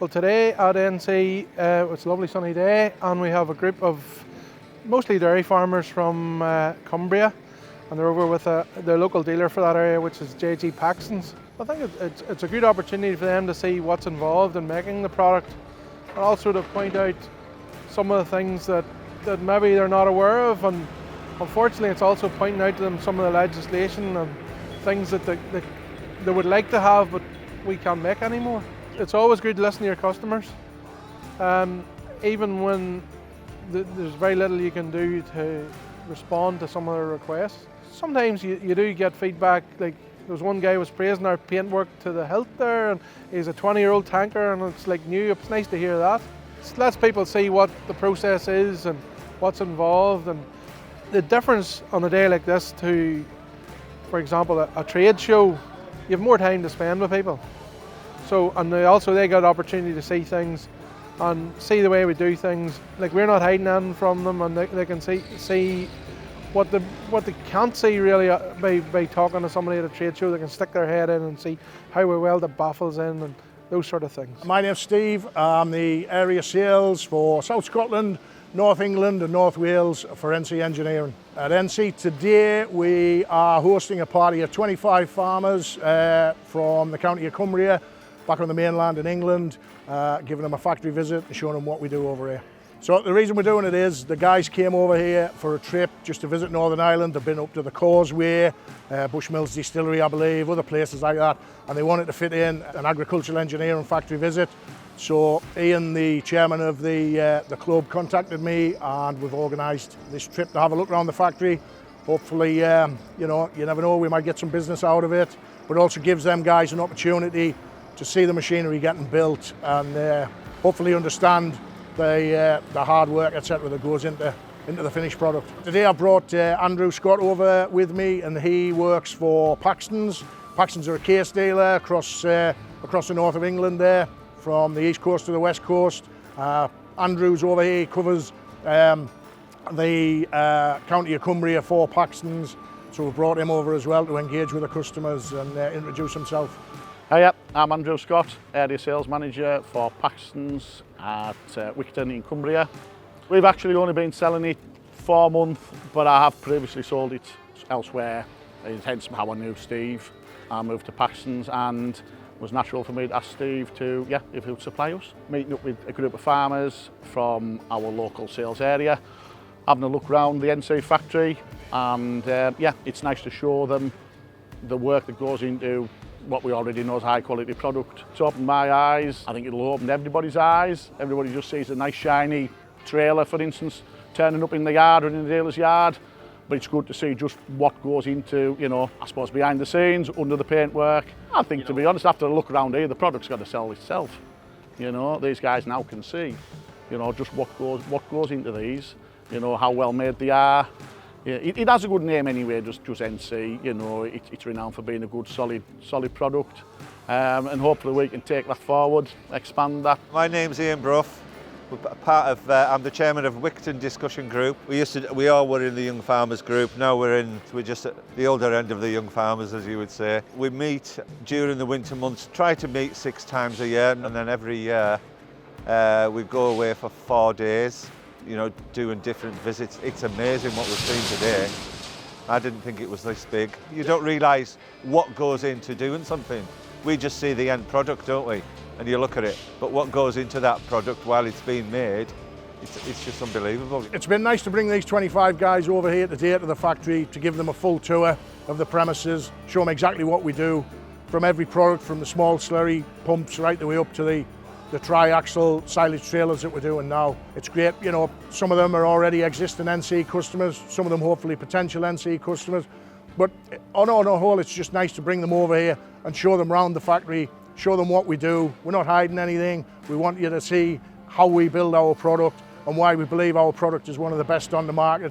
Well, today at NC, it's a lovely sunny day, and we have a group of mostly dairy farmers from Cumbria, and they're over with the local dealer for that area, which is JG Paxton's. I think it's a good opportunity for them to see what's involved in making the product, and also to point out some of the things that maybe they're not aware of, and unfortunately it's also pointing out to them some of the legislation and things that they would like to have but we can't make anymore. It's always good to listen to your customers, even when there's very little you can do to respond to some of their requests. Sometimes you do get feedback, like there was one guy was praising our paintwork to the hilt there, and he's a 20-year-old tanker and it's like new. It's nice to hear that. It lets people see what the process is and what's involved, and the difference on a day like this to, for example, a trade show, you have more time to spend with people. So, and they got opportunity to see things and see the way we do things. Like, we're not hiding anything from them, and they can see what they can't see really by talking to somebody at a trade show. They can stick their head in and see how we weld the baffles in and those sort of things. My name's Steve. I'm the area sales for South Scotland, North England and North Wales for NC Engineering. At NC today we are hosting a party of 25 farmers from the county of Cumbria, back on the mainland in England, giving them a factory visit and showing them what we do over here. So the reason we're doing it is the guys came over here for a trip just to visit Northern Ireland. They've been up to the Causeway, Bushmills Distillery I believe, other places like that, and they wanted to fit in an agricultural engineering factory visit. So Ian, the chairman of the club, contacted me, and we've organised this trip to have a look around the factory. Hopefully, you never know, we might get some business out of it, but it also gives them guys an opportunity to see the machinery getting built and hopefully understand the hard work, etc., that goes into the finished product. Today I brought Andrew Scott over with me, and he works for Paxton's. Paxton's are a case dealer across the north of England there, from the east coast to the west coast. Andrew's over here, he covers the county of Cumbria for Paxton's, so we've brought him over as well to engage with the customers and introduce himself. Hiya, I'm Andrew Scott, area sales manager for Paxton's at Wigton in Cumbria. We've actually only been selling it for a month, but I have previously sold it elsewhere, hence how I knew Steve. I moved to Paxton's, and it was natural for me to ask Steve to, if he would supply us. Meeting up with a group of farmers from our local sales area, having a look around the NC factory, and it's nice to show them the work that goes into what we already know is high quality product. It's opened my eyes. I think it'll open everybody's eyes. Everybody just sees a nice shiny trailer, for instance, turning up in the yard or in the dealer's yard. But it's good to see just what goes into, I suppose, behind the scenes, under the paintwork. I think, to be honest, after a look around here, the product's got to sell itself. These guys now can see, just what goes into these, how well made they are. Yeah, it has a good name anyway, just NC, it's renowned for being a good, solid product. And hopefully we can take that forward, expand that. My name's Ian Brough. I'm the chairman of Wigton Discussion Group. We all were in the Young Farmers Group. Now we're just at the older end of the Young Farmers, as you would say. We meet during the winter months, try to meet 6 times a year, and then every year we go away for 4 days. Doing different visits. It's amazing what we've seen today. I didn't think it was this big. You don't realise what goes into doing something. We just see the end product, don't we? And you look at it. But what goes into that product while it's being made, it's just unbelievable. It's been nice to bring these 25 guys over here today to the factory to give them a full tour of the premises, show them exactly what we do, from every product, from the small slurry pumps right the way up to the tri-axle silage trailers that we're doing now. It's great, some of them are already existing NC customers, some of them hopefully potential NC customers, but on a whole it's just nice to bring them over here and show them around the factory, show them what we do. We're not hiding anything. We want you to see how we build our product and why we believe our product is one of the best on the market.